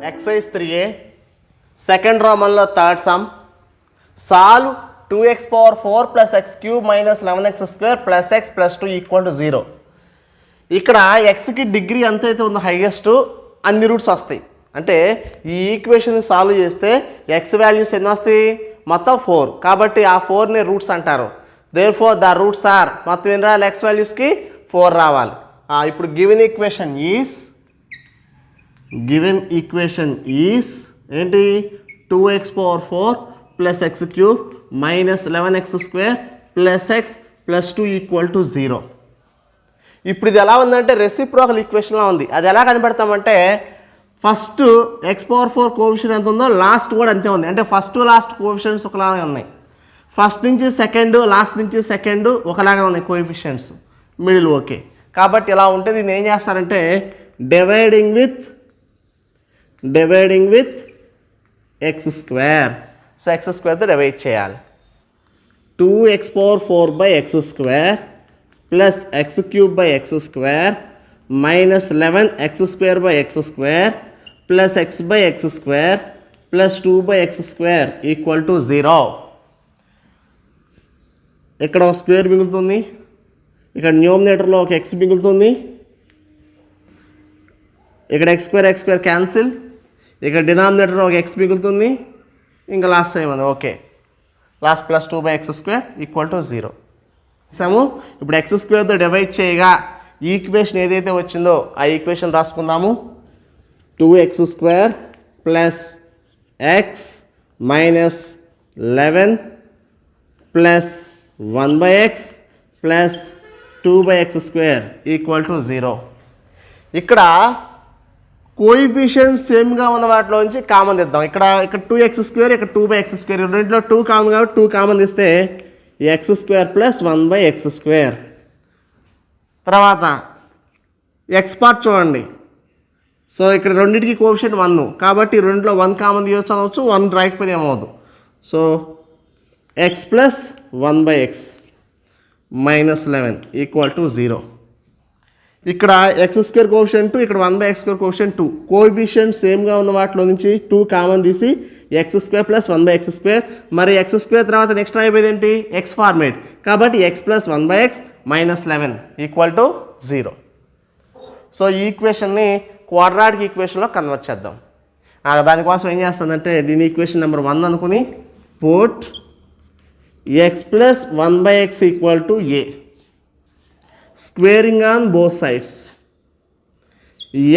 Exercise 3A, second Roman lo third sum. Solve 2x power 4 plus x cube minus 11x square plus x plus 2 equal to 0. ఇక్కడ ఎక్స్కి degree ఎంతైతే ఉందో highest అన్ని roots వస్తాయి. అంటే ఈ equation solve చేస్తే x values ఎన్ని వస్తాయి? మొత్తం 4. కాబట్టి ఆ 4ని రూట్స్ అంటారు. Therefore the roots are మొత్తం ఎన్ని రావాలి? ఎక్స్ వాల్యూస్కి 4 రావాలి. ఇప్పుడు గివెన్ ఈక్వేషన్ ఈస్ ఏంటి? 2x power 4 plus x cube minus 11x square plus x plus 2 equal to 0. ఇప్పుడు ఇది ఎలా ఉందంటే రెసిప్రోకల్ ఈక్వేషన్లా ఉంది. అది ఎలా కనిపెడతామంటే ఫస్ట్ ఎక్స్ పవర్ 4 కోఎఫిషియంట్ ఎంత ఉందో లాస్ట్ కూడా అంతే ఉంది. అంటే ఫస్ట్ లాస్ట్ కోఎఫిషియంట్స్ ఒకలాగా ఉన్నాయి. ఫస్ట్ నుంచి సెకండ్, లాస్ట్ నుంచి సెకండ్ ఒకలాగా ఉన్నాయి కోఎఫిషియంట్స్, మిడిల్ ఓకే. కాబట్టి ఇలా ఉంటే దీన్ని ఏం చేస్తారంటే dividing with x square. So x స్క్వేర్తో డివైడ్ చేయాలి. 2x power 4 by x square plus x cube by x square minus 11x square by x square plus x by x square plus 2 by x square equal to 0. ఇక్కడ ఒక square మిగులుతుంది, ఇక్కడ న్యూమినేటర్లో ఒక x మిగులుతుంది, ఇక్కడ x square cancel, ఇక్కడ డినామినేటర్లో ఒక x మిగులుతుంది, ఇంకా లాస్ట్ టైం అది okay. Last plus 2 by x square equal to 0. సాము ఇప్పుడు ఎక్స్ స్క్వేర్తో డివైడ్ చేయగా ఈక్వేషన్ ఏదైతే వచ్చిందో ఆ ఈక్వేషన్ రాసుకుందాము. 2x square plus x minus 11 plus 1 by x plus 2 by x square equal to 0. ఇక్కడ కోఎఫిషియంట్స్ సేమ్గా ఉన్న వాటిలోంచి కామన్ తీద్దాం. ఇక్కడ 2x స్క్వేర్, ఇక్కడ 2 బై ఎక్స్ స్క్వేర్, రెండింటిలో 2 కామన్ కాబట్టి 2 కామన్ తీస్తే X square plus 1 by x square. తర్వాత ఎక్స్ పార్ట్ చూడండి. సో ఇక్కడ రెండింటికి కోఎఫిషియంట్ 1 కాబట్టి రెండులో 1 కామన్ తీయొచ్చు అనవచ్చు, 1 రాయకపోతే ఏమవుదు. So x plus 1 by x minus 11 equal to 0. ఇక్కడ ఎక్స్ స్క్వేర్ కోఎఫిషియంట్ 2, ఇక్కడ 1 by x square coefficient 2. Coefficient సేమ్గా ఉన్న వాటిలో నుంచి 2 కామన్ తీసి x square plus 1 by x square. మరి ఎక్స్ స్క్వేర్ తర్వాత నెక్స్ట్ అయిపోయింది ఏంటి? X format. కాబట్టి x plus 1 by x minus 11 equal to 0. So ఈ ఈక్వేషన్ని క్వాడ్రాటిక్ ఈక్వేషన్లో కన్వర్ట్ చేద్దాం. దానికోసం ఏం చేస్తుందంటే దీని ఈక్వేషన్ నెంబర్ 1 అనుకుని put x plus 1 by x equal to a, squaring on both sides.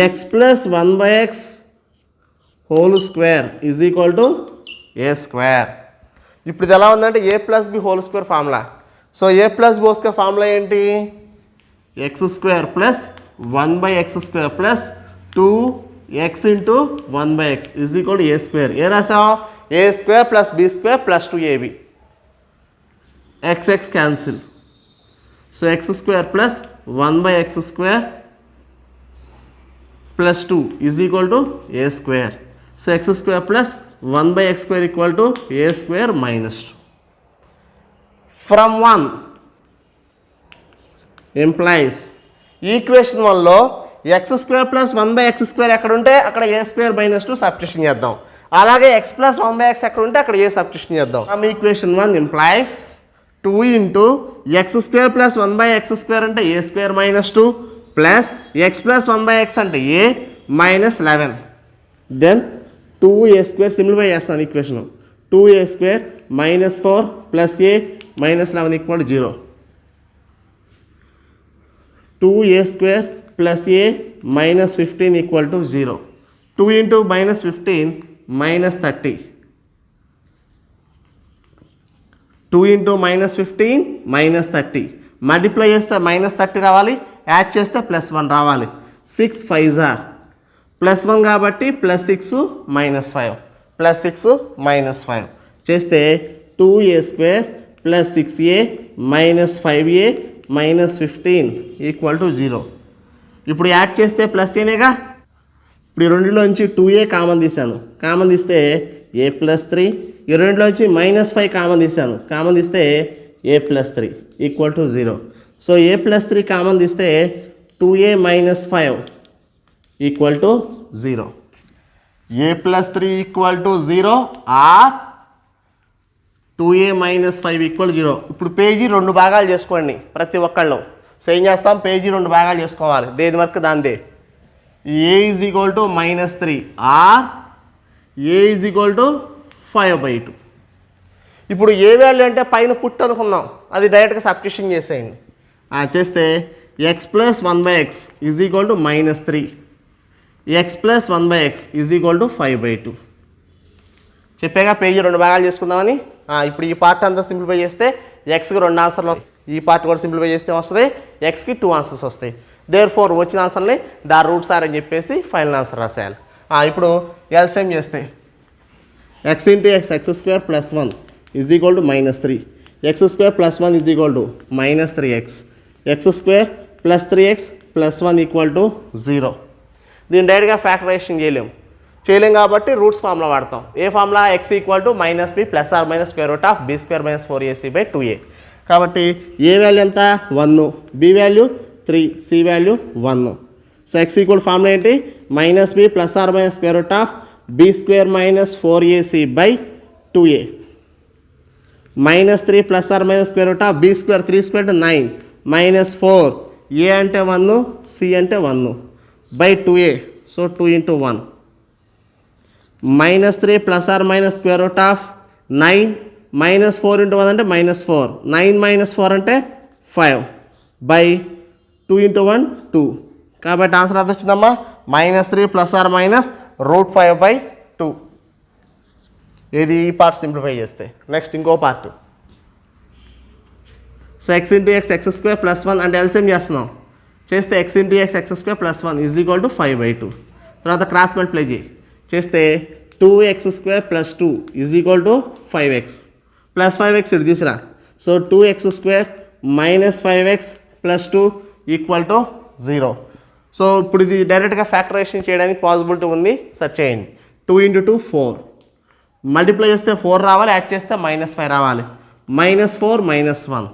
X plus 1 by x whole square is equal to a square. ఇప్పుడు ఇది ఎలా ఉందంటే a plus b whole square formula. So a plus b whole square formula ఏంటి? X square plus 1 by x square plus 2x into 1 by x is equal to a square. A రాసాం? A square plus b square plus 2ab. X cancel. So x square plus 1 by x square plus 2 is equal to a square. So x square plus 1 by x square equal to a square minus 2. From 1 implies equation 1లో x square plus 1 by x square ఎక్కడ ఉంటే అక్కడ ఏ square minus 2 substitution చేద్దాం. అలాగే X plus 1 by X ఎక్కడ ఉంటే అక్కడ a substitution చేద్దాం. From equation 1 implies 2 into x square plus 1 by x square అంటే a square minus 2 plus x plus 1 by x అంటే a minus 11. Then 2a square simplify చేస్తాను equation. 2a square minus 4 plus a minus 11 equal 0. 2a square plus a minus 15 equal to 0. 2 into minus 15 minus 30. 2 into minus 15 minus 30. Multiply చేస్తే minus 30 రావాలి, add చేస్తే plus 1 రావాలి. 6 5 are plus 1 కాబట్టి plus 6 minus 5 plus 6 minus 5 చేస్తే 2a square plus 6a minus 5a minus 15 equal to 0. ఇప్పుడు add చేస్తే plus ఏనేగా. ఇప్పుడు ఈ రెండులోంచి 2a కామన్ తీశాను, కామన్ తీస్తే ఏ ప్లస్ 3. ఈ రెండులోంచి మైనస్ 5 కామన్ తీశాను, కామన్ తీస్తే a plus 3 equal to 0. So a plus 3 common తీస్తే 2a minus 5 equal to 0. A plus 3 equal to 0 or 2a minus 5 equal 0. ఇప్పుడు పేజీ 2 భాగాలు చేసుకోండి ప్రతి ఒక్కళ్ళు. సో ఏం చేస్తాం, పేజీ 2 భాగాలు చేసుకోవాలి, దేని వరకు దాందే. A is equal to -3 or a is equal to 5/2. ఇప్పుడు ఏ వాల్యూ అంటే పైన పుట్టు అనుకుందాం, అది డైరెక్ట్గా సబ్స్టిట్యూషన్ చేసేయండి. చేస్తే x plus 1/x is equal to -3, x plus 1/x is equal to 5/2. చెప్పాగా పేజీ 2 భాగాలు చేసుకుందామని. ఇప్పుడు ఈ పార్ట్ అంతా సింప్లిఫై చేస్తే ఎక్స్కి 2 ఆన్సర్లు వస్తాయి, ఈ పార్ట్ కూడా సింప్లిఫై చేస్తే వస్తుంది, ఎక్స్కి 2 ఆన్సర్స్ వస్తాయి. దేర్ఫోర్ వచ్చిన ఆన్సర్ని దా రూట్స్ ఆర్ అని చెప్పేసి ఫైనల్ ఆన్సర్ రాసేయాలి. ఇప్పుడు ఎల్సిఎం చేస్తే x into x x² plus 1 is equal to -3, x² plus 1 is equal to -3x, x² plus 3x plus 1 equal to 0. దీన్ని డైరెక్ట్గా ఫ్యాక్టరైజేషన్ చేయలేం కాబట్టి రూట్స్ ఫార్ములా వాడతాం. A formula, x equal to -b plus or minus square root of b² minus 4ac/2a. కాబట్టి a value ఎంత 1, b value 3, c value 1. So x equal formula ఏంటి, -b plus or minus square root of b² minus 4ac/2a, -3 plus or minus square root of b², 3² 9 minus 4, a అంటే 1, c అంటే 1 /2a. So 2 into 1, -3 plus or minus square root of 9 minus 4 into 1 అంటే -4, 9 minus 4 అంటే 5 /2 into 1 2. కాబట్టి answer ఎంత వచ్చిందమ్మా, -3 plus or minus √5/2. ఇది ఈ part simplify చేస్తే. నెక్స్ట్ ఇంకో part. So x into x x² plus 1 అంటే ఎల్సిఎం చేస్తున్నాం, చేస్తే x into x x² plus 1 is equal to 5/2. తర్వాత క్రాస్ మల్టిప్లై చేస్తే 2x² plus 2 is equal to 5x plus 5x ఇటు తీసురా. So 2x² minus 5x plus 2 equal to 0. So ఇప్పుడు ఇది డైరెక్ట్గా ఫ్యాక్టరైజేషన్ చేయడానికి పాసిబిలిటీ ఉంది, సెర్చ్ చేయండి. 2 into 2 4, మల్టిప్లై చేస్తే 4 రావాలి, యాడ్ చేస్తే -5 రావాలి. -4 -1,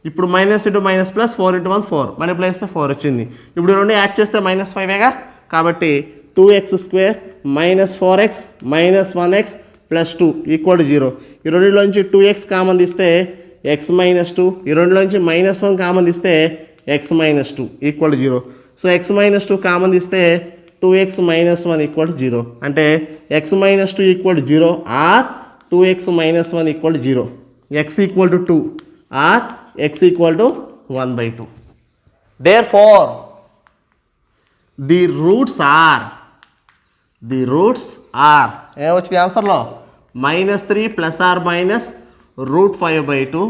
ఇప్పుడు minus into minus plus 4 into 1 4, multiply చేస్తే 4 వచ్చింది. ఇప్పుడు 2 యాడ్ చేస్తే -5గా, కాబట్టి 2x² minus 4x minus 1x plus 2 equal to 0. ఈ రెండులోంచి 2x కామన్ తీస్తే x మైనస్ 2, ఈ రెండులోంచి -1 కామన్ తీస్తే x minus 2 equal to 0. So x minus 2 common తీస్తే 2x మైనస్ 1 ఈక్వల్ టు 0. అంటే x minus 2 equal to 0 or 2x minus 1 equal to 0. x equal to 2 or x equal to 1/2. Therefore, the roots are ఏమొచ్చింది ఆన్సర్లో, -3 plus or minus √5/2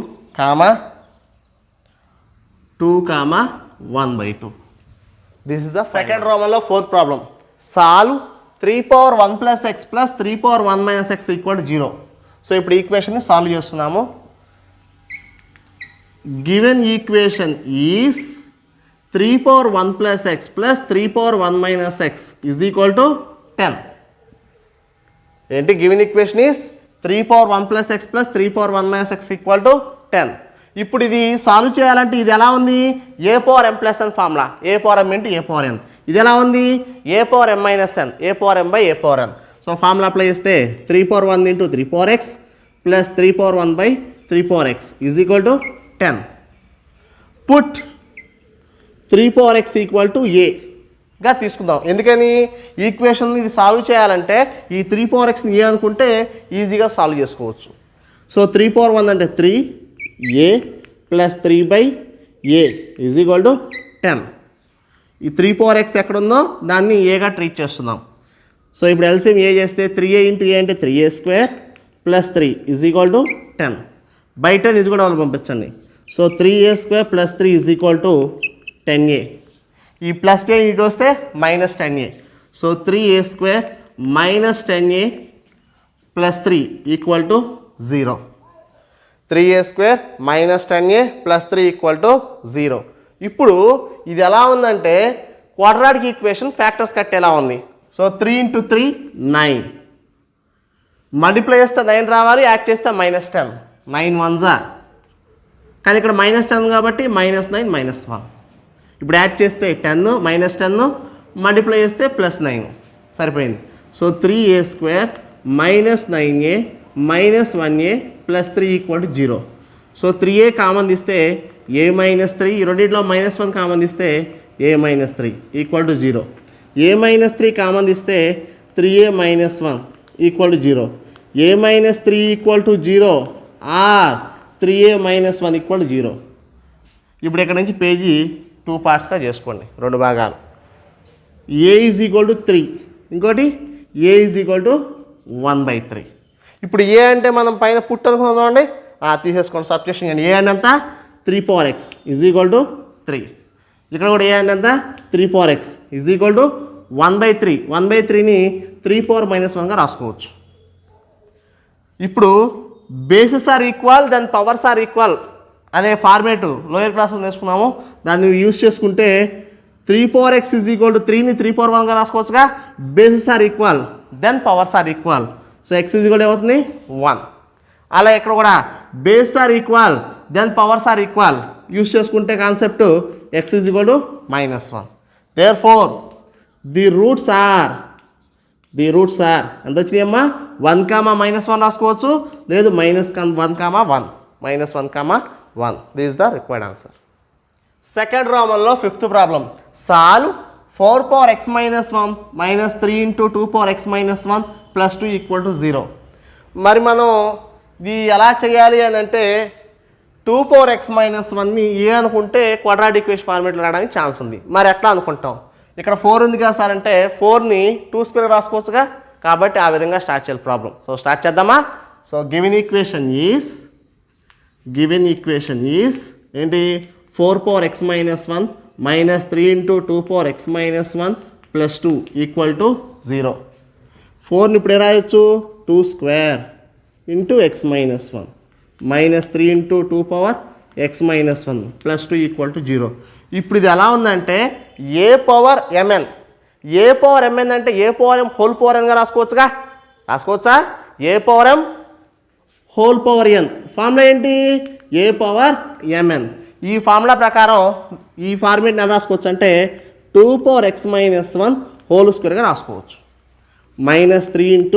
2 1/2. This is the second రోమన్లో fourth problem. Solve 3^1 plus x plus 3^1 minus x equal to 0. So ఇప్పుడు ఈక్వేషన్ని solve చేస్తున్నాము. Given equation is 3^1 plus x plus 3^1 minus x is equal to 10. ఏంటి, given equation is 3^1 plus x plus 3^1 minus x equal to 10. ఇప్పుడు ఇది solve చేయాలంటే ఇది ఎలా ఉంది, a⁴m plus n formula, a⁴m into a⁴n. ఇది ఎలా ఉంది, a⁴m minus n, a⁴m/a⁴n. So formula apply చేస్తే 3^1 into 3^x plus 3^1/3^x is equal to 10. Put 3^x equal to a తీసుకుందాం. ఎందుకని, ఈక్వేషన్ ఇది సాల్వ్ చేయాలంటే ఈ 3^xని a అనుకుంటే ఈజీగా సాల్వ్ చేసుకోవచ్చు. సో 3^1 అంటే 3a plus 3/a is equal to 10. ఈ 3^x ఎక్కడుందో దాన్ని ఏగా ట్రీట్ చేస్తున్నాం. సో ఇప్పుడు ఎల్సిఎం ఏ చేస్తే 3a ఇంటూ a అంటే 3a² plus 3 is equal to 10 /10 is కూడా వాళ్ళు పంపించండి. So 3a² plus 3 is equal to 10a. ఈ ప్లస్ 10 ఇటు వస్తే -10a. So 3a² minus 10a plus 3 equal to 0. 3a² minus 10a plus 3 equal to 0. ఇప్పుడు ఇది ఎలా ఉందంటే క్వాడ్రాటిక్ ఈక్వేషన్ ఫ్యాక్టర్స్ కట్టేలా ఉంది. సో 3 into 3 9, మల్టిప్లై చేస్తే 9 రావాలి, యాడ్ చేస్తే -10, 9 1s are, కానీ ఇక్కడ -10 కాబట్టి -9 -1. ఇప్పుడు యాడ్ చేస్తే 10 -10, మల్టిప్లై చేస్తే +9 సరిపోయింది. So 3a² minus 9a minus 1a plus 3 equal to 0. So 3a common తీస్తే a మైనస్ 3, ఈ రెండింటిలో -1 కామన్ తీస్తే a minus 3 equal to 0. a minus 3 common తీస్తే 3a minus 1 equal to 0. a minus 3 equal to 0 or 3a minus 1 equal to 0. ఇప్పుడు ఇక్కడ నుంచి page 2 పార్ట్స్గా చేసుకోండి, 2 భాగాలు. a ఈజ్ ఈక్వల్ టు 3, ఇంకోటి a ఈజ్ ఈక్వల్ టు 1/3. ఇప్పుడు a అంటే మనం పైన పుట్ అనుకుందామండి, తీసేసుకోండి, సబ్స్టిట్యూషన్ చేయండి. a అంటే ఎంత 3/x ఈజ్ ఈక్వల్ టు 3. ఇక్కడ కూడా a అంటే ఎంత 3/x ఈజ్ ఈక్వల్ టు 1/3. 1/3ని 3⁻−1గా రాసుకోవచ్చు. ఇప్పుడు bases are equal then powers are equal అనే ఫార్మేట్ లోయర్ క్లాస్లో నేర్చుకున్నాము. దాన్ని యూజ్ చేసుకుంటే 3/x ఈజ్ ఈక్వల్ టు 3ని 3/1గా రాసుకోవచ్చుగా. Bases are equal then powers are equal. So x is equal ఏమవుతుంది 1. అలా ఇక్కడ కూడా base are equal then powers are equal use చేసుకుంటే concept x is equal to -1. Therefore the roots are ఎంత వచ్చినాయి అమ్మా 1, -1 రాసుకోవచ్చు, లేదు -1, -1, -1, this is the required answer. Second రామన్లో 5th problem. Solve 4/x - 1 - 3 × 2/x - 1 + 2 = 0. మరి మనం ఇది ఎలా చేయాలి అని అంటే 2/x - 1ని ఏ అనుకుంటే క్వాడ్రాటిక్ ఈక్వేషన్ ఫార్మేట్లో రావడానికి ఛాన్స్ ఉంది. మరి ఎట్లా అనుకుంటాం? ఇక్కడ 4 ఉంది కదా సార్ అంటే 4ని 2² రాసుకోవచ్చుగా. కాబట్టి ఆ విధంగా స్టార్ట్ చేయాలి ప్రాబ్లం. సో స్టార్ట్ చేద్దామా? సో గివెన్ ఈక్వేషన్ ఈజ్ ఏంటి 4/x - 1 - 3 × 2/x - 1 + 2 = 0. 4ని ఇప్పుడు రాయొచ్చు 2² × x - 1 -3 × 2/x - 1 + 2 = 0. ఇప్పుడు ఇది ఎలా ఉందంటే a/mn. a/mn అంటే a/m హోల్ పవర్ ఎన్గా రాసుకోవచ్చుగా. రాసుకోవచ్చా? a/m whole power n. Formula ఏంటి? a/mn. ఈ ఫార్ములా ప్రకారం ఈ ఫార్మేట్ని ఎలా రాసుకోవచ్చు అంటే 2/x - 1 హోల్² రాసుకోవచ్చు. -3 ×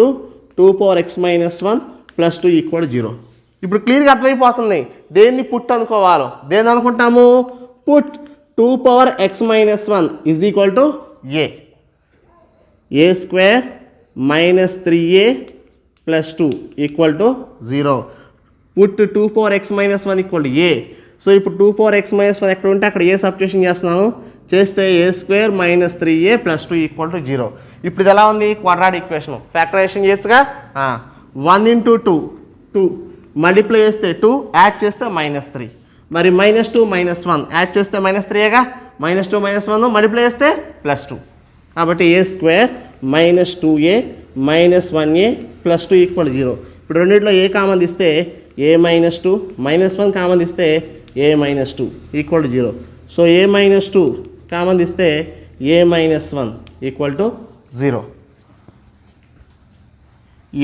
2/x - 1 + 2 = 0. ఇప్పుడు క్లియర్గా అర్థమైపోతుంది దేన్ని పుట్ అనుకోవాలో. దేన్ని అనుకుంటాము? Put 2/x - 1 = a. a² - 3a + 2 = 0. Put 2/x - 1 = a. So ఇప్పుడు 2/x - 1 ఎక్కడ ఉంటే అక్కడ ఏ సబ్స్టిట్యూషన్ చేస్తున్నాను చేస్తే a² - 3a + 2 = 0. ఇప్పుడు ఇది ఎలా ఉంది? Quadratic equation. ఫ్యాక్టరైజేషన్ చేయొచ్చుగా. 1 × 2 మల్టిప్లై చేస్తే 2, యాడ్ చేస్తే -3. మరి -2 - 1 యాడ్ చేస్తే -3గా. -2 - 1 మల్టిప్లై చేస్తే +2. కాబట్టి a² - 2a - 1a + 2 = 0. ఇప్పుడు రెండింటిలో ఏ కామన్ తీస్తే a - 2 -1 కామన్ తీస్తే a - 2 = 0. సో a - 2 కామన్ తీస్తే a - 1 = 0.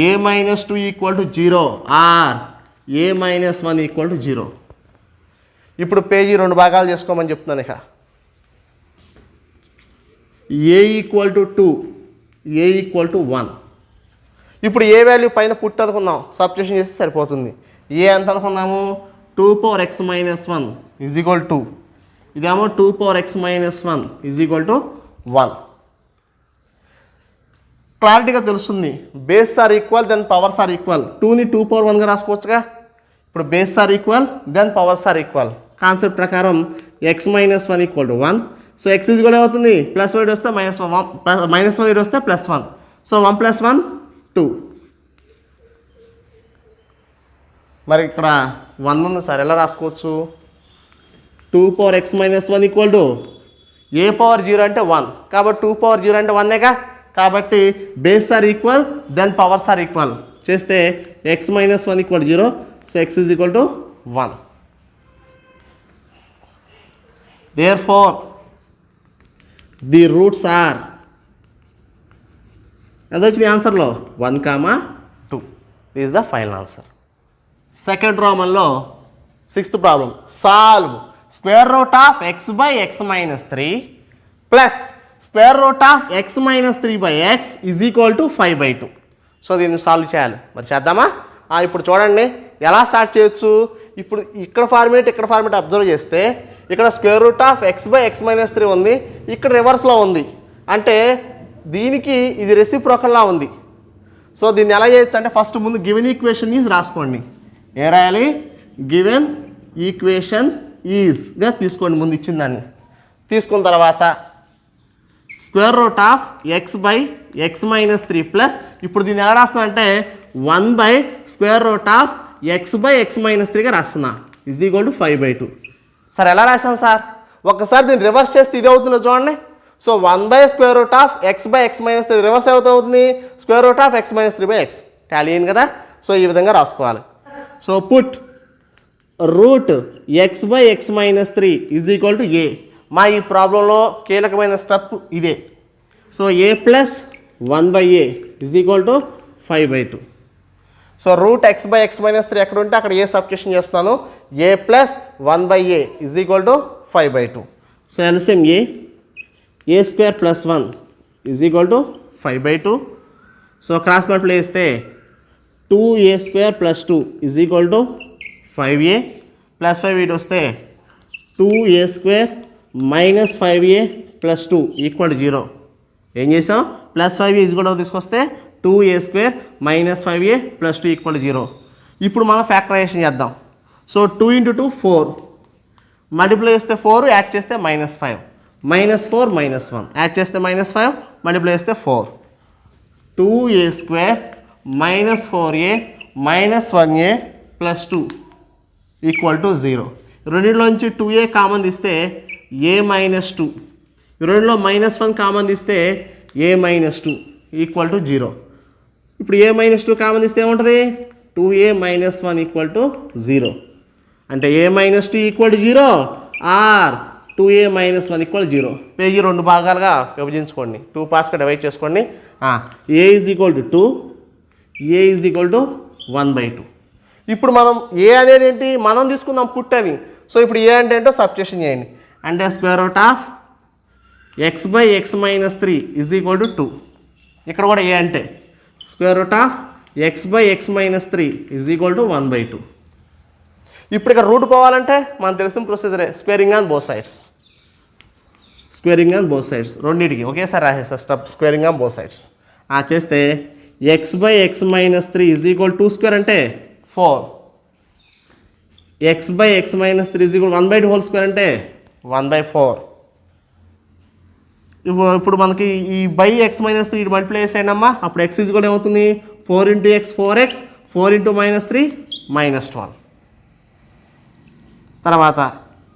a - 2 = 0 or a - 1 = 0. ఇప్పుడు పేజీ 2 భాగాలు చేసుకోమని చెప్తున్నాను. ఇక a = 2, a = 1. ఇప్పుడు ఏ వాల్యూ పైన పుట్ అనుకున్నాం, సబ్స్టిట్యూషన్ చేస్తే సరిపోతుంది. ఏ ఎంత అనుకున్నాము? 2/x - 1 = 2. ఇదేమో 2/x - 1 = 1. క్లారిటీగా తెలుస్తుంది. Base are equal then powers are equal. 2ని 2/1గా రాసుకోవచ్చుగా. ఇప్పుడు base are equal then powers are equal concept ప్రకారం x - 1 = 1. సో x ఈజ్ కూడా ఏమవుతుంది? +1 వస్తే -1 వస్తే +1. సో 1 + 1 2. మరి ఇక్కడ 1 ఉంది సార్, ఎలా రాసుకోవచ్చు? 2/x - 1 = a/0 అంటే 1. కాబట్టి 2/0 అంటే 1ఏగా. కాబట్టి base are equal then powers are equal చేస్తే x - 1 = 0. So x is equal to 1. Therefore the roots are ఎంత వచ్చింది ఆన్సర్లో 1, 2. This is the final answer. Second రామన్లో 6th problem. Solve √(x/x - 3 + square root of x minus 3/x is equal to 5/2. So దీన్ని solve చేయాలి. మరి చేద్దామా? ఇప్పుడు చూడండి ఎలా స్టార్ట్ చేయొచ్చు. ఇప్పుడు ఇక్కడ ఫార్మేట్ అబ్జర్వ్ చేస్తే ఇక్కడ square root of x/x minus 3 ఉంది, ఇక్కడ రివర్స్లో ఉంది. అంటే దీనికి ఇది రెసిప్రోకల్లా ఉంది. సో దీన్ని ఎలా చేయొచ్చు అంటే ఫస్ట్ ముందు గివెన్ ఈక్వేషన్ ఈజ్ రాసుకోండి. ఏ రాయాలి? గివెన్ ఈక్వేషన్ ఈజ్గా తీసుకోండి. ముందు ఇచ్చిన దాన్ని తీసుకున్న తర్వాత square root of x/x minus 3 plus ఇప్పుడు దీన్ని ఎలా రాస్తున్నా అంటే 1/స్క్వేర్ రూట్ ఆఫ్ x/x మైనస్ 3గా రాస్తున్నా ఈజ్ ఈక్వల్ టు 5/2. సార్ ఎలా రాశాను సార్? ఒక్కసారి దీన్ని రివర్స్ చేస్తే ఇది అవుతుందో చూడండి. సో 1/స్క్వేర్ root of x/x minus 3 reverse అవుతుంది square root of x minus 3/x. Tally అయింది కదా. సో ఈ విధంగా రాసుకోవాలి. So put root x/x minus 3 is equal to a. మా ఈ ప్రాబ్లంలో కీలకమైన స్టెప్ ఇదే. So a plus 1/a is equal to 5/2. So root x/x minus 3 ఎక్కడ ఉంటే అక్కడ ఏ సబ్స్టిట్యూషన్ చేస్తున్నాను. a plus 1/a is equal to 5/2. So LCM a square plus 1 is equal to 5/2. So cross multiply చేస్తే 2a square plus 2 is equal to 5a plus 5 ఇటు వస్తే 2a square minus 5a plus 2 equal 0. ఏం చేసాం? Plus 5a is కూడా తీసుకొస్తే 2a square minus 5a plus 2 equal 0. ఇప్పుడు మనం factorisation చేద్దాం. సో 2 × 2 4 మల్టిప్లై చేస్తే 4 యాడ్ చేస్తే -5 -4 -1 యాడ్ చేస్తే -5 మల్టిప్లై చేస్తే 4 2a square minus 4a minus 1a plus 2 equal to 0. రెండింటిలోంచి 2a common తీస్తే a మైనస్ 2, రెండులో -1 కామన్ తీస్తే a మైనస్ 2 ఈక్వల్ టు 0. ఇప్పుడు a మైనస్ 2 కామన్ తీస్తే ఏముంటుంది? 2a minus 1 equal to 0. అంటే a minus 2 equal to 0 or 2a minus 1 equal 0. Page 2 భాగాలుగా విభజించుకోండి. 2 పార్ట్స్గా డివైడ్ చేసుకోండి. a is equal to 2, a is equal to 1/2. ఇప్పుడు మనం a అనేది ఏంటి? మనం తీసుకుందాం పుట్ అని. సో ఇప్పుడు a అంటే ఏంటో సబ్స్టిట్యూషన్ చేయండి. అంటే square root of x/x minus 3 is equal to 2. ఇక్కడ కూడా a అంటే square root of x/x minus 3 is equal to 1/2. ఇప్పుడు ఇక్కడ రూట్ పోవాలంటే మనకు తెలిసిన ప్రొసీజరే, squaring on both sides. Squaring on both sides రెండింటికి ఒకేసారి రాసేస్తా step. Squaring on both sides చేస్తే x/x minus 3 is equal 2 square అంటే 4, x/x minus 3 is equal 1/2 whole square అంటే 1/4. ఇప్పుడు మనకి ఈ బై x మైనస్ 3 ఇటు మల్టిప్లై చేసేయండి అమ్మా. అప్పుడు x ఈజ్ కూడా ఏమవుతుంది? 4 × x 4x, 4 × -3 -12. తర్వాత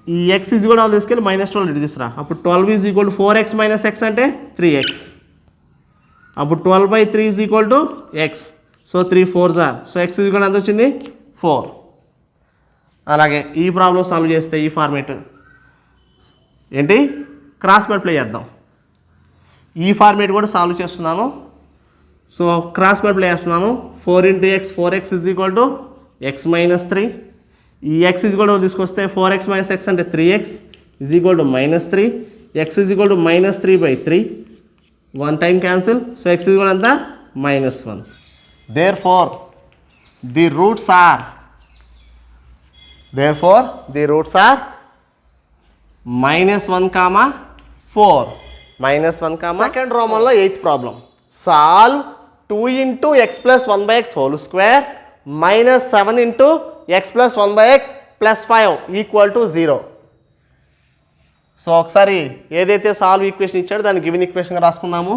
ఈ x ఈజ్ కూడా తీసుకెళ్ళి -12 ఇటు తీసుకురా. అప్పుడు 12 is equal to 4x minus x అంటే 3x. అప్పుడు 12/3 is equal to x. So 3 4s are. So x is కూడా ఎంత వచ్చింది? 4. అలాగే ఈ ప్రాబ్లం సాల్వ్ చేస్తే ఈ ఫార్మేట్ ఏంటి? క్రాస్ మల్టిప్లై చేద్దాం. ఈ ఫార్మేట్ కూడా సాల్వ్ చేస్తున్నాను. సో క్రాస్ మల్టిప్లై చేస్తున్నాను. 4 × x 4x is equal to x minus 3. ఈ x ఈజ్ కూడా తీసుకొస్తే 4x మైనస్ x అంటే 3x is equal to -3. x is equal to -3/3. 1 time cancel. So x is కూడా ఎంత? -1. Therefore the roots are -1, 4. -1, second రోమన్లో 8th problem. Solve 2 × x + 1/x whole square -7 × x + 1/x + 5 equal to 0. So ఒకసారి ఏదైతే solve equation ఇచ్చాడో దాన్ని given ఈక్వేషన్గా రాసుకుందాము.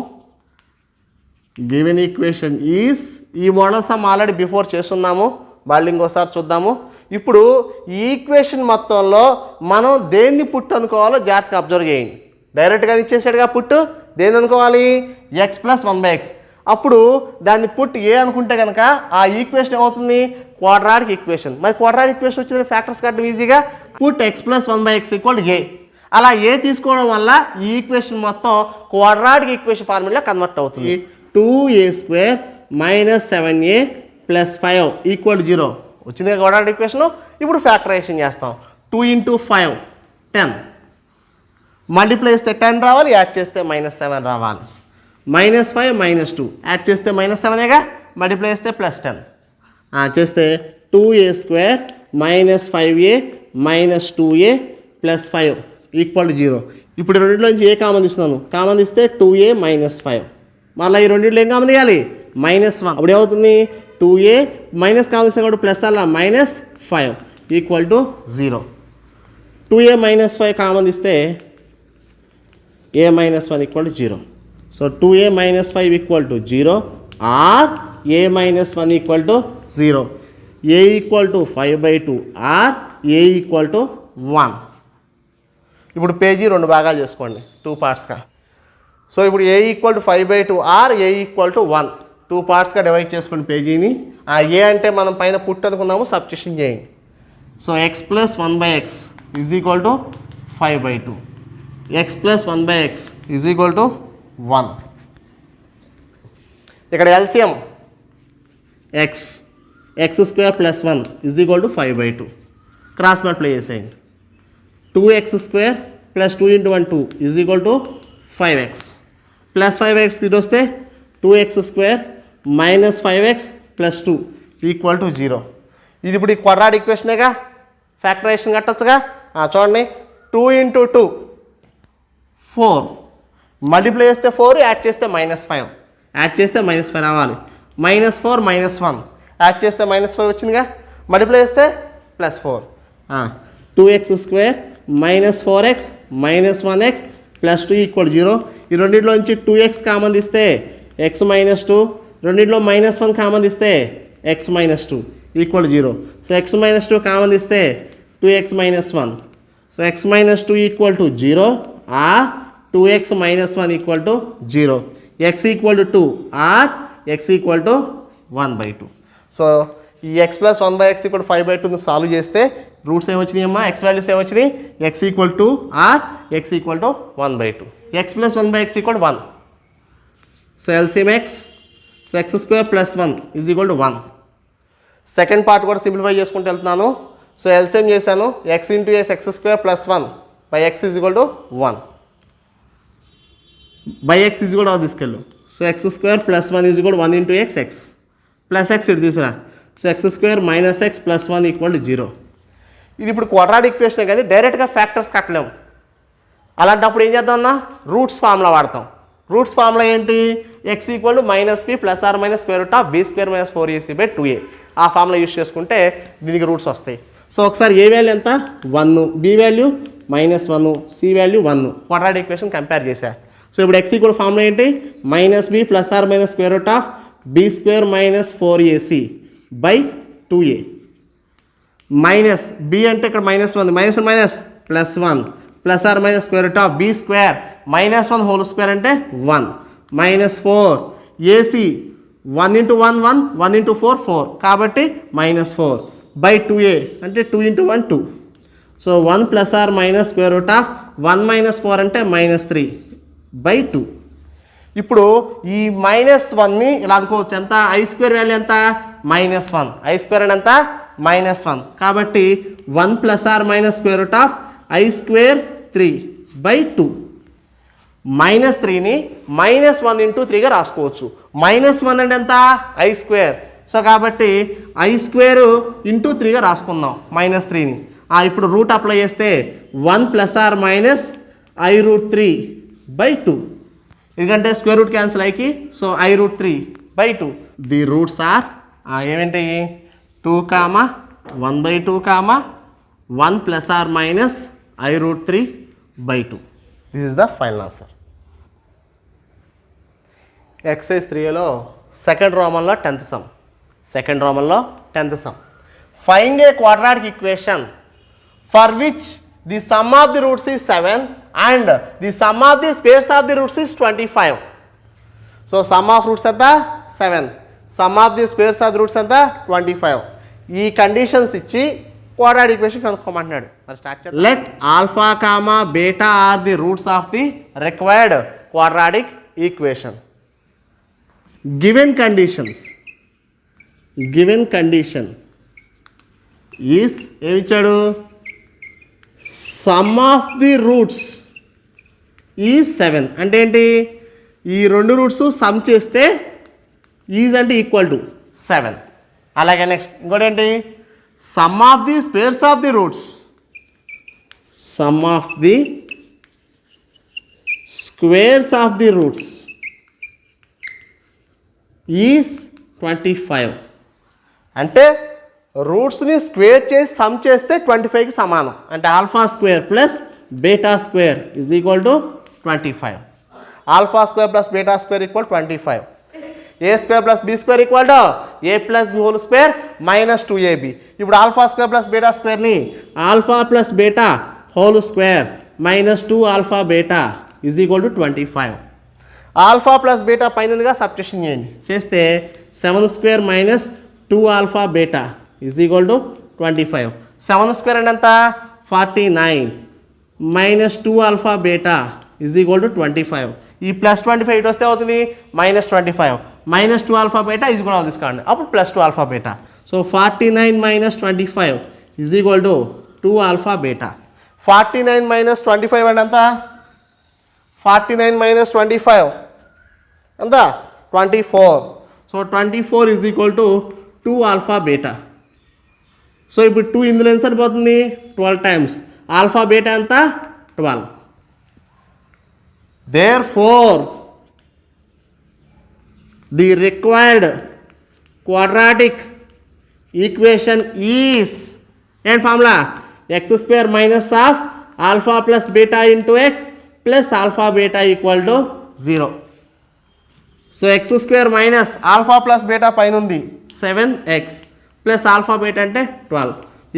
Given equation is, ఈ మోడల్ సమ్ ఆల్రెడీ బిఫోర్ చేస్తున్నాము, మళ్ళీ ఇంకోసారి చూద్దాము. ఇప్పుడు ఈ ఈక్వేషన్ మొత్తంలో మనం దేన్ని పుట్ అనుకోవాలో జాగ్రత్తగా అబ్జర్వ్ చేయండి. డైరెక్ట్గా ఇచ్చేసాడుగా పుట్టు, దేన్ని అనుకోవాలి? x + 1/x. అప్పుడు దాన్ని పుట్ ఏ అనుకుంటే కనుక ఆ ఈక్వేషన్ ఏమవుతుంది? Quadratic equation. మరి క్వాడ్రాటిక్ ఈక్వేషన్ వచ్చిన ఫ్యాక్టర్స్ కట్టడం ఈజీగా. Put x + 1/x equal a. అలా ఏ తీసుకోవడం వల్ల ఈ ఈక్వేషన్ మొత్తం క్వాడ్రాటిక్ ఈక్వేషన్ ఫార్ములా కన్వర్ట్ అవుతుంది. 2a² - 7a + 5 ఈక్వల్ 0 వచ్చింది క్వాడ్రాటిక్ ఈక్వేషన్. ఇప్పుడు ఫ్యాక్టరైజేషన్ చేస్తాం. 2 × 5 10, మల్టిప్లై చేస్తే 10 రావాలి, యాడ్ చేస్తే -7 రావాలి. -5 -2 యాడ్ చేస్తే -7ఏగా, మల్టిప్లై చేస్తే +10 చేస్తే 2a² - 5a - 2a + 5 = 0. ఇప్పుడు రెండింటిలోంచి ఏ కామన్ తీస్తున్నాను, కామన్ తీస్తే 2a - 5. మళ్ళీ ఈ రెండింటిలో ఏం కామన్ తీయాలి, -1. అప్పుడు ఏమవుతుంది, 2a మైనస్ కామన్ తీస్తే కూడా ప్లస్ అలా -5 = 0. 2a - 5 కామన్ తీస్తే a - 1 = 0. So 2a - 5 = 0 or a - 1 = 0. a = 5/2 or a = 1. ఇప్పుడు పేజీ 2 భాగాలు చేసుకోండి, 2 పార్ట్స్గా. సో ఇప్పుడు a = 5/2 ఆర్ a = 1 2 పార్ట్స్గా డివైడ్ చేసుకోండి పేజీని. ఆ ఏ అంటే మనం పైన పుట్ అనుకున్నాము, సబ్స్టిట్యూషన్ చేయండి. So x + 1/x = 5/2. x + 1/x = 1. ఇక్కడ ఎల్సిఎం x² + 1 = 5/2. క్రాస్ మల్టిప్లై చేసేయండి. 2x² + 2 × 1 2 = 5x + 5x ఇటు వస్తే 2x² - 5x + 2 = 0. ఇది ఇప్పుడు ఈ క్వాడ్రాటిక్ ఈక్వేషనేగా, ఫ్యాక్టరైజేషన్ కట్టొచ్చుగా. చూడండి, 2 × 2 4, మల్టిప్లై చేస్తే 4, యాడ్ చేస్తే -5, యాడ్ చేస్తే -5 రావాలి. -4 - 1 యాడ్ చేస్తే -5 వచ్చిందిగా, మల్టిప్లై చేస్తే +4. 2x² - 4x - 1x + 2 = 0. ఈ రెండింటిలోంచి 2x కామన్ తీస్తే x - 2, రెండింటిలో -1 కామన్ తీస్తే x - 2 = 0. సో x - 2 కామన్ తీస్తే 2x - 1. So x - 2 = 0 or 2x - 1 = 0. x = 2 or x = 1/2. సో ఈ x + 1/x = 5/2ని సాల్వ్ చేస్తే రూట్స్ ఏమొచ్చినాయి అమ్మా, x వాల్యూస్ ఏమొచ్చినాయి, x = 2 or x = 1/2. x + 1/x = 1. So LCM x, so x² + 1 = 1. Second part కూడా సింప్లిఫై చేసుకుంటూ వెళ్తున్నాను. సో ఎల్సిఎం చేశాను, x × s x² + 1/x = 1. x = తీసుకెళ్ళు. So x² + 1 = 1 × x, x plus x ఇటు తీసుకురా. So x² - x + 1 = 0. ఇది ఇప్పుడు క్వాడ్రాటిక్ ఈక్వేషనే కానీ డైరెక్ట్గా ఫ్యాక్టర్స్ కట్టలేము. అలాంటప్పుడు ఏం చేద్దాం అన్న, రూట్స్ ఫార్ములా వాడతాం. రూట్స్ ఫార్ములా ఏంటి, x = -p ± (b² - 4ac/2a). ఆ ఫార్ములా యూస్ చేసుకుంటే దీనికి రూట్స్ వస్తాయి. సో ఒకసారి ఏ వాల్యూ ఎంత, 1, b value -1, c value 1. Quadratic equation compare చేశా. సో ఇప్పుడు x = ఫార్ములా ఏంటి, -b ± (b² - 4ac/2a). Minus b అంటే ఇక్కడ -1, -1 +1 ± (b² - 1 whole² అంటే 1 -4 ac 1 × 1 1 1 × 4 4 కాబట్టి -4/2a అంటే 2 × 1 2. సో 1 ± (1 - 4 అంటే -3/2. ఇప్పుడు ఈ -1ని ఇలా అనుకోవచ్చు, ఎంత, i² వాల్యూ ఎంత, -1, i² అంటే ఎంత, -1. కాబట్టి 1 ± (i² 3/2). -3ని -1 × 3గా రాసుకోవచ్చు. -1 అంటే ఎంత, i². సో కాబట్టి i² × 3గా రాసుకుందాం -3ని. ఇప్పుడు రూట్ అప్లై చేస్తే 1 ± i√3/2. ఎందుకంటే స్క్వేర్ రూట్ క్యాన్సిల్ అయ్యి, so i√3/2. The roots are ఏమేంటి, 2, 1/2, 1 ± i√3/2. This is the final answer. Exercise 3లో సెకండ్ రోమన్లో 10th సమ్. సెకండ్ రోమన్లో 10th sum. Find a quadratic equation for which the sum of the roots is 7 and the sum of the squares of the roots is 25. So sum of roots ఎంత, 7, sum of the squares of the roots ఎంత, 25. ఈ conditions ఇచ్చి quadratic equation కనుక్కోమంటున్నాడు. మరి start చేద్దాం. Let alpha, beta are the roots of the required quadratic equation. Given condition is ఏమిచ్చాడు, sum of the roots is 7 అంటే ఏంటి, ఈ రెండు రూట్స్ సమ్ చేస్తే ఈజ్ అంటే ఈక్వల్ టు 7. అలాగే నెక్స్ట్ ఇంకోటి ఏంటి, sum of the squares of the roots, sum of the squares of the roots is 25. అంటే రూట్స్ని స్క్వేర్ చేసి సమ్ చేస్తే 25కి సమానం. అంటే alpha square plus beta square is equal to 25. Alpha square plus beta square equal 25. A square plus b square equal to a plus b whole square minus 2ab. ఇప్పుడు alpha square plus beta స్క్వేర్ని alpha plus beta whole square minus 2 alpha beta is equal to 25. Alpha plus beta పైనగా substitution చేయండి, చేస్తే 7 square minus 2 alpha beta is equal to 25. 7 square అంటే ఎంత, 49 minus 2 alpha beta is equal to 25. ఈ plus 25 ఇటు వస్తే అవుతుంది minus 25. Minus 2 alpha beta is equal అవుతుంది తీసుకోండి, అప్పుడు plus 2 alpha beta. So 49 minus 25 is equal to 2 alpha beta. 49 minus 25 అంటే ఎంత, 49 మైనస్ 25 ఎంత, 24. So 24 is equal to 2 alpha beta. So ఇప్పుడు 2 ఇందులో ఎంత సరిపోతుంది, 12 టైమ్స్ ఆల్ఫా బీటా ఎంత, 12. Therefore, the required quadratic equation is, and formula, x square minus of alpha plus beta into x plus alpha beta equal to 0. So x square minus alpha plus beta పైన ఉంది 7x plus alpha beta అంటే 12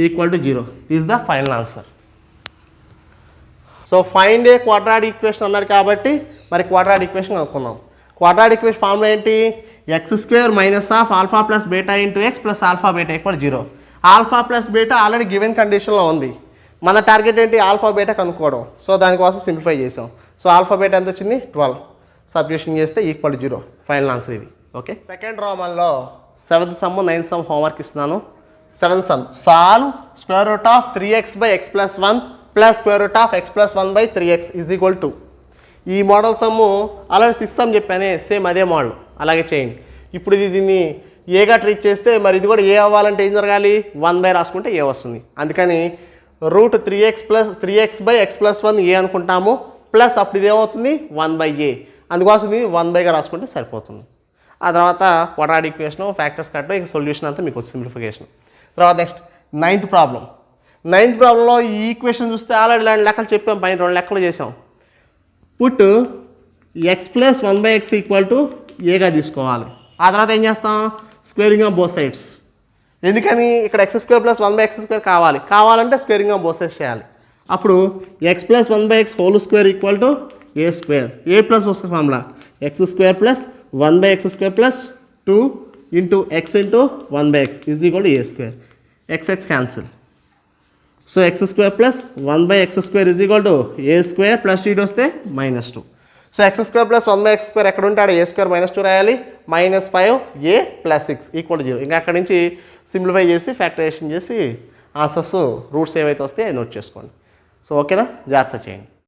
equal to 0. This is the final answer. So find a quadratic equation అన్నాడు కాబట్టి మరి quadratic equation కనుక్కున్నాం. Quadratic equation formula ఏంటి, x square minus of alpha plus beta into x plus alpha beta equal 0. Alpha plus beta already given కండిషన్లో ఉంది, మన target ఏంటి, alpha beta కనుక్కోవడం. సో దానికోసం సింప్లిఫై చేసాం. సో ఆల్ఫా బీటా ఎంత వచ్చింది, 12. సబ్స్టిట్యూషన్ చేస్తే ఈక్వల్ 0. ఫైనల్ ఆన్సర్ ఇది. ఓకే, సెకండ్ రోమన్లో 7th sum 9th some homework ఇస్తున్నాను. 7th some, solve square root of 3x by x plus 1 plus square root of x plus 1 by 3x is equal to. ఈ model sum అలాగే 6th some చెప్పానే, same అదే model, అలాగే చేయండి. ఇప్పుడు ఇది దీన్ని ఏగా ట్రీట్ చేస్తే మరి ఇది కూడా ఏ అవ్వాలంటే ఏం జరగాలి, 1 బై రాసుకుంటే ఏ వస్తుంది. అందుకని root 3x by x plus 1 a అనుకుంటాము, ప్లస్ అప్పుడు ఇది ఏమవుతుంది 1 బై ఏ. అందుకోసం ఇది 1 బైగా రాసుకుంటే సరిపోతుంది. ఆ తర్వాత క్వాడ్రాటిక్ ఈక్వేషన్, ఫ్యాక్టర్స్ కట్, ఇక సొల్యూషన్ అంతా మీకు వచ్చి సింప్లిఫికేషన్. తర్వాత నెక్స్ట్ 9th ప్రాబ్లం. 9th ప్రాబ్లంలో ఈ ఈక్వేషన్ చూస్తే ఆల్రెడీ ఇలాంటి లెక్కలు చెప్పాం, పైన 2 లెక్కలు చేసాం. Put x plus 1 by x equal to ఏగా తీసుకోవాలి. ఆ తర్వాత ఏం చేస్తాం, స్క్వేరింగ్ ఆఫ్ బోత్ సైడ్స్. ఎందుకని ఇక్కడ x square plus 1 by x square కావాలంటే స్క్వేరింగ్ ఆఫ్ బోత్ సైడ్స్ చేయాలి. అప్పుడు x plus 1 by x whole square equal to a square. A plus వస్తుంది formula, x square plus 1 by x square plus 2 into x into 1 by x is equal to a square. X cancel. So x square plus 1 by x square is equal to a square plus ఇటు వస్తే -2. So x square plus 1 by x square ఎక్కడ ఉంటే ఆడ ఏ square -2 రాయాలి, -5 ఏ plus 6 equal 0. ఇంకా అక్కడి నుంచి simplify చేసి ఫ్యాక్టరైజేషన్ చేసి ఆన్సర్స్ రూట్స్ ఏవైతే వస్తాయో నోట్ చేసుకోండి. సో ఓకేనా, జాగ్రత్త చేయండి.